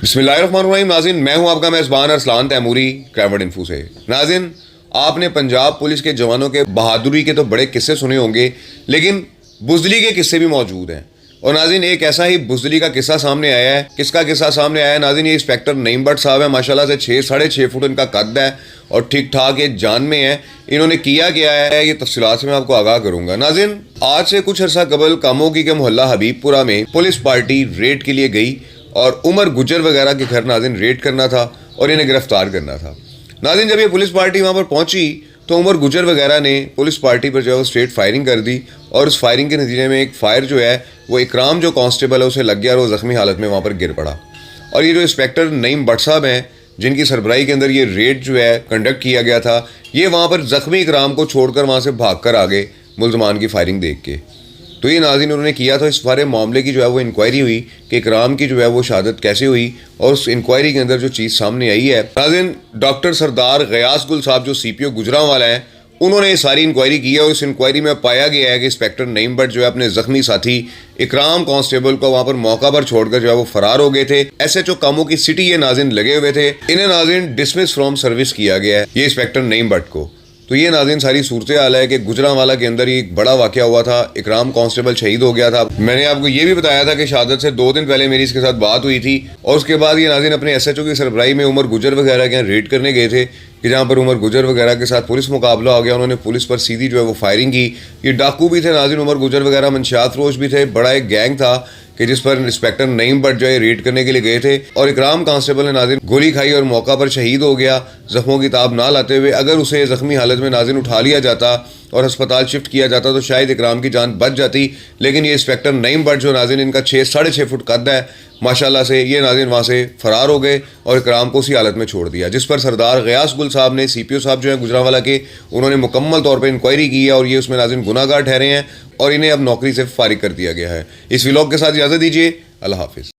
बिस्मिल्लाहिर्रहमानिर्रहीम। नाज़रीन, मैं हूं आपका मेज़बान अरसलान तैमूरी क्राइम इन्फो से। नाज़रीन, आपने पंजाब पुलिस के जवानों के बहादुरी के तो बड़े किस्से सुने होंगे, लेकिन बुज़दिली के किस्से भी मौजूद हैं। और नाज़रीन, एक ऐसा ही बुज़दिली का किस्सा सामने आया है। किसका किस्सा सामने आया है नाज़रीन? ये इंस्पेक्टर नईम भट्ट साहब है। माशाल्लाह से 6-6.5 फुट इनका कद है और ठीक ठाक ये जान में है। इन्होंने किया क्या है, ये तफसीलात से मैं आपको आगाह करूंगा। नाज़रीन, आज से कुछ अर्सा कबल कामोगी के मोहल्ला हबीबपुरा में पुलिस पार्टी रेड के लिए गई और उमर गुजर वगैरह के घर नाज़रीन रेड करना था और इन्हें गिरफ्तार करना था। नाज़रीन, जब ये पुलिस पार्टी वहाँ पर पहुँची तो उमर गुजर वगैरह ने पुलिस पार्टी पर जो है वो स्ट्रेट फायरिंग कर दी और उस फायरिंग के नतीजे में एक फायर जो है वो इकराम जो कांस्टेबल है उसे लग गया और वो ज़ख्मी हालत में वहाँ पर गिर पड़ा। और ये जो इंस्पेक्टर नईम भट्ट साहब हैं, जिनकी सरबराही के अंदर ये रेड जो है कंडक्ट किया गया था, ये वहाँ पर ज़ख्मी इकराम को छोड़कर वहाँ से भाग कर आ गए मुल्ज़मान की फायरिंग देख के। तो ये नाज़रीन उन्होंने किया था। इस सारे मामले की जो है वो इंक्वायरी हुई कि इकराम की जो है वो शहादत कैसे हुई, और उस इंक्वायरी के अंदर जो चीज़ सामने आई है नाज़रीन, डॉक्टर सरदार गयास गुल साहब जो CPO गुजरांवाला हैं, उन्होंने ये सारी इंक्वायरी की है और इस इंक्वायरी में पाया गया है कि इंस्पेक्टर नईम भट्ट जो है अपने ज़ख्मी साथी इकराम कांस्टेबल को वहाँ पर मौका पर छोड़कर जो है वो फरार हो गए थे। SHO कामों की सिटी ये नाज़रीन लगे हुए थे। इन्हें नाज़रीन डिसमिस फ्रॉम सर्विस किया गया है ये इंस्पेक्टर नईम भट्ट को। तो ये नाज़रीन सारी सूरत हाल है कि गुजरांवाला के अंदर ये एक बड़ा वाक़या हुआ था। इकराम कांस्टेबल शहीद हो गया था। मैंने आपको ये भी बताया था कि शहादत से 2 दिन पहले मेरी इसके साथ बात हुई थी और उसके बाद ये नाज़रीन अपने SHO की सरबराही में उमर गुजर वगैरह के यहाँ रेड करने गए थे कि जहाँ पर उमर गुजर वगैरह के साथ पुलिस मुकाबला हो गया। उन्होंने पुलिस पर सीधी जो है वो फायरिंग की। ये डाकू भी थे नाज़रीन, उमर गुजर वगैरह मंशियात फरोश भी थे। बड़ा एक गैंग था कि जिस पर इंस्पेक्टर नईम भट्ट जो है रेड करने के लिए गए थे और इकराम कांस्टेबल ने नाज़रीन गोली खाई और मौका पर शहीद हो गया। ज़ख्मों की ताब ना लाते हुए अगर उसे ज़ख्मी हालत में नाज़रीन उठा लिया जाता और अस्पताल शिफ्ट किया जाता तो शायद इकराम की जान बच जाती। लेकिन ये इंस्पेक्टर नईम भट्ट जो नाज़रीन इनका 6-6.5 फुट कद है माशाल्लाह से, ये नाज़रीन वहाँ से फ़रार हो गए और इकराम को उसी हालत में छोड़ दिया। जिस पर सरदार गयास गुल साहब ने, CPO साहब जो है गुजरांवाला के, उन्होंने मुकम्मल तौर पर इंक्वायरी की है और ये उसमें नाज़रीन गुनाहगार ठहरे हैं और इन्हें अब नौकरी से फारिग कर दिया गया है। इस व्लॉग के साथ इजाज़त दीजिए। अल्लाह हाफिज़।